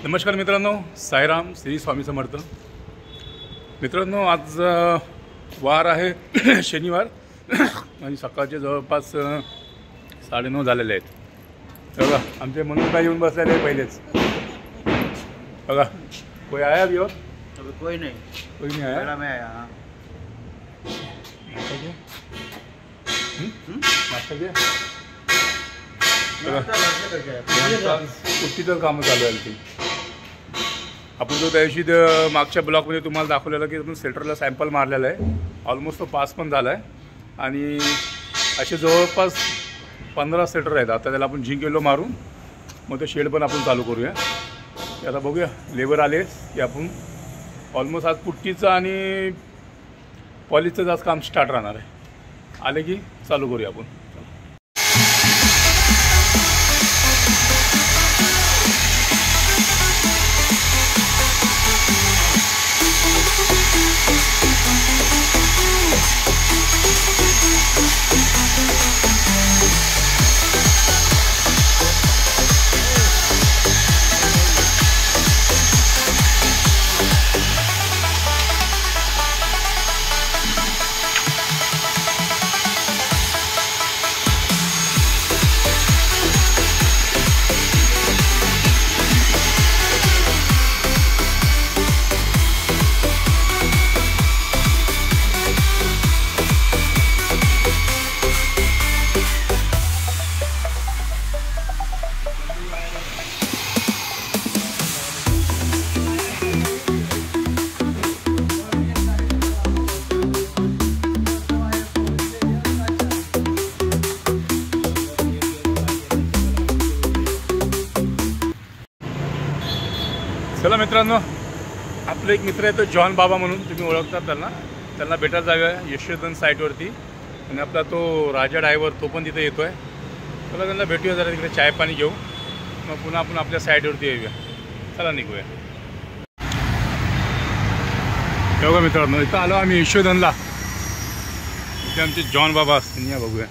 नमस्कार मित्रांनो, साईराम श्री स्वामी समर्थ. मित्रांनो, आज वार आहे शनिवार आणि सकाळचे जवळपास 9:30 झालेले आहेत. बघा आमचे मनोजबाई येऊन बसलेले आहे पहिलेच. बघा कोई आया अभी और? कोई नहीं आया. मैं आया. हाँ. नाश्ता किया? कुट्टीचं कामं चालू आहे ती. आपण जो त्या दिवशी मागच्या ब्लॉकमध्ये तुम्हाला दाखवलेलं की आपण सेल्टरला सॅम्पल मारलेला आहे. ऑलमोस्ट तो पास पण झाला आहे आणि असे जवळपास 15 सेल्टर आहेत. आता त्याला आपण झिंक येलो मारून मग ते शेड पण आपण चालू करूया. आता बघूया लेबर आले की आपण ऑलमोस्ट आज पुट्टीचं आणि पॉलिशचं आज काम स्टार्ट राहणार आहे. आले की चालू करूया आपण. चला मित्रांनो, आपलं एक मित्र आहे तो जॉन बाबा म्हणून तुम्ही ओळखतात त्यांना भेटायला जाऊया यशोधन साईटवरती. आणि आपला तो राजा ड्रायव्हर तो पण तिथे येतो आहे. चला त्यांना भेटूया, जरा तिकडे चाय पाणी घेऊ, मग पुन्हा आपण आपल्या साईटवरती येऊया. चला निघूया. बघा मित्रांनो, इथं आलो आम्ही यशोधनला. इथे आमचे जॉन बाबा असतील, या बघूया.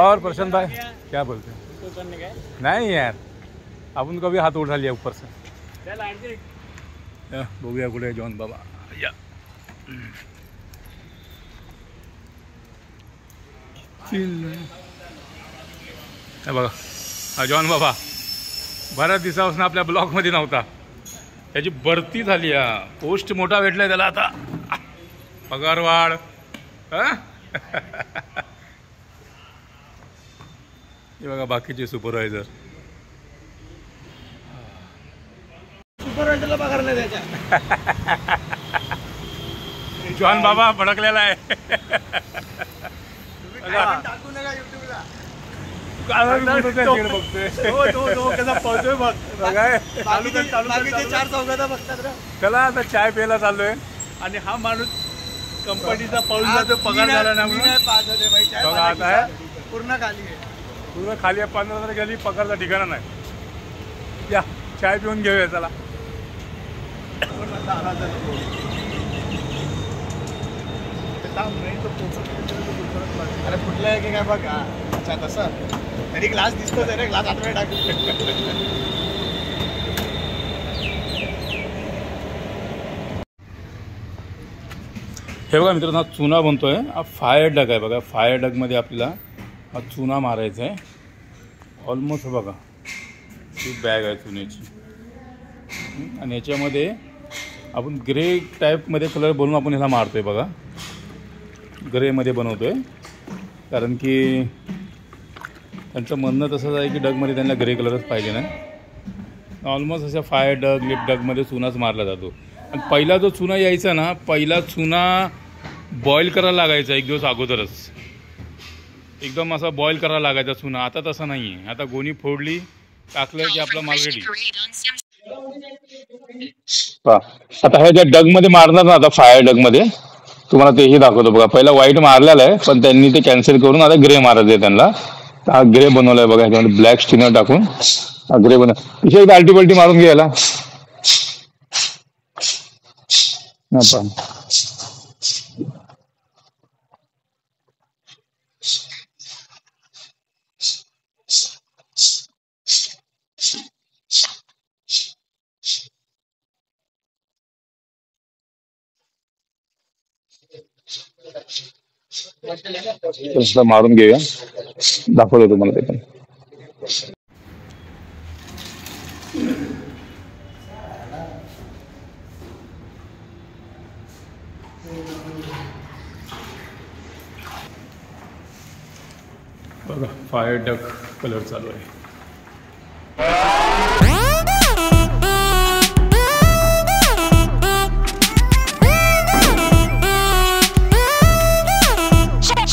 और प्रशांत भाई क्या बोलते हैं? नहीं यार, आपण कभी हाथ उठा लिया ऊपर से. बघूया कुठे जॉन बाबा. या बघा, हा जॉन बाबा बऱ्याच दिवसापासून आपल्या ब्लॉकमध्ये नव्हता. त्याची भरती झाली, पोस्ट मोठा भेटलाय त्याला आता, पगार वाढ. हे बघा बाकीचे सुपरवायझर. सुपरवायझरला पगार नाही द्यायचा. जॉन बाबा भडकलेला आहे. टाकू नका युट्यूबला. चला आता चाय प्यायला चाललोय. आणि हा माणूस कंपनीचा पळून पगार झाला ना म्हणून आता आहे पूर्ण खाली आहे. पूर्ण खाली आहे. 15,000 गेली, पगारचा ठिकाणा नाही. या चाय पिऊन घेऊया. चला अरे फुटलं आहे की काय बघा. अच्छा तसं तरी ग्लास दिसतोच आहे रे. ग्लास आतमध्ये टाक. हे बघा मित्रांनो, हा चुना बनतोय. हा फायर डग आहे बघा. फायर डगमध्ये आपल्याला हा चुना मारायचा आहे. ऑलमोस्ट बघा ही बॅग आहे चुन्याची. आणि याच्यामध्ये आपण ग्रे टाईपमध्ये कलर बनवून आपण ह्याला मारतो आहे बघा. ग्रेमध्ये बनवतो आहे कारण की त्यांचं म्हणणं तसंच आहे की डगमध्ये त्यांना ग्रे कलरच पाहिजे नाही. ऑलमोस्ट अशा फायर डग, लिप डगमध्ये चुनाच मारला जातो. आणि पहिला जो चुना यायचा ना, पहिला चुना बॉईल करायला लागायचा 1 दिवस अगोदरच. एकदम असा बॉईल करायला लागायचा चुना. आता तसं नाही आहे. आता गोणी फोडली, टाकलं की आपला माल रेडी. आता हे ज्या डगमध्ये मारणार ना, आता फायर डगमध्ये तुम्हाला तेही दाखवतो बघा. पहिला व्हाईट मारलेला आहे पण त्यांनी ते कॅन्सल करून आता ग्रे मारायचं आहे त्यांना. हा ग्रे बनवलाय बघा. ह्याच्यामध्ये ब्लॅक स्टिनर टाकून हा ग्रे बनव. इथे एकदा अल्टी मारून घ्यायला. तर मारून घेऊया, दाखवतो तुम्हाला ते पण. बघा फायर डक कलर चालू आहे.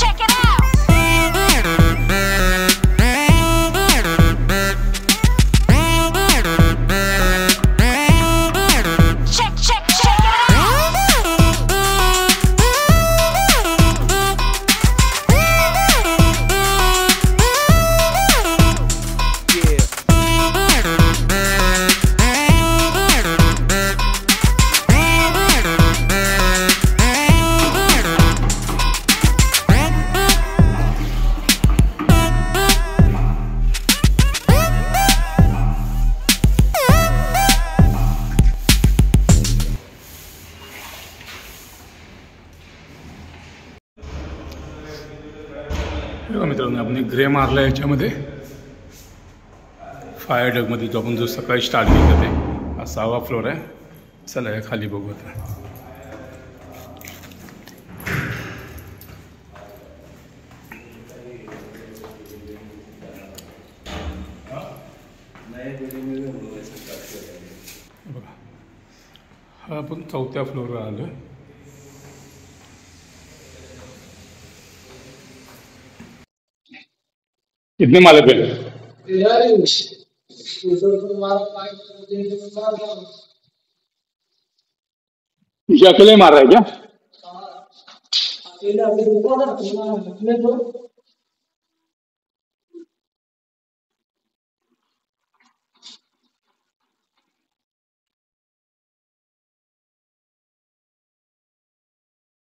Check it out. Check it बघा मित्रांनो, आपण ग्रे मारला याच्यामध्ये फायर डगमध्ये, जो आपण जो सकाळी स्टार्ट केलं ते. हा 6वा फ्लोअर आहे. चला या खाली बघू आता. बघा हा आपण 4थ्या फ्लोअरवर आलो. कितने माले पे? ये अकेले मार रहा है क्या?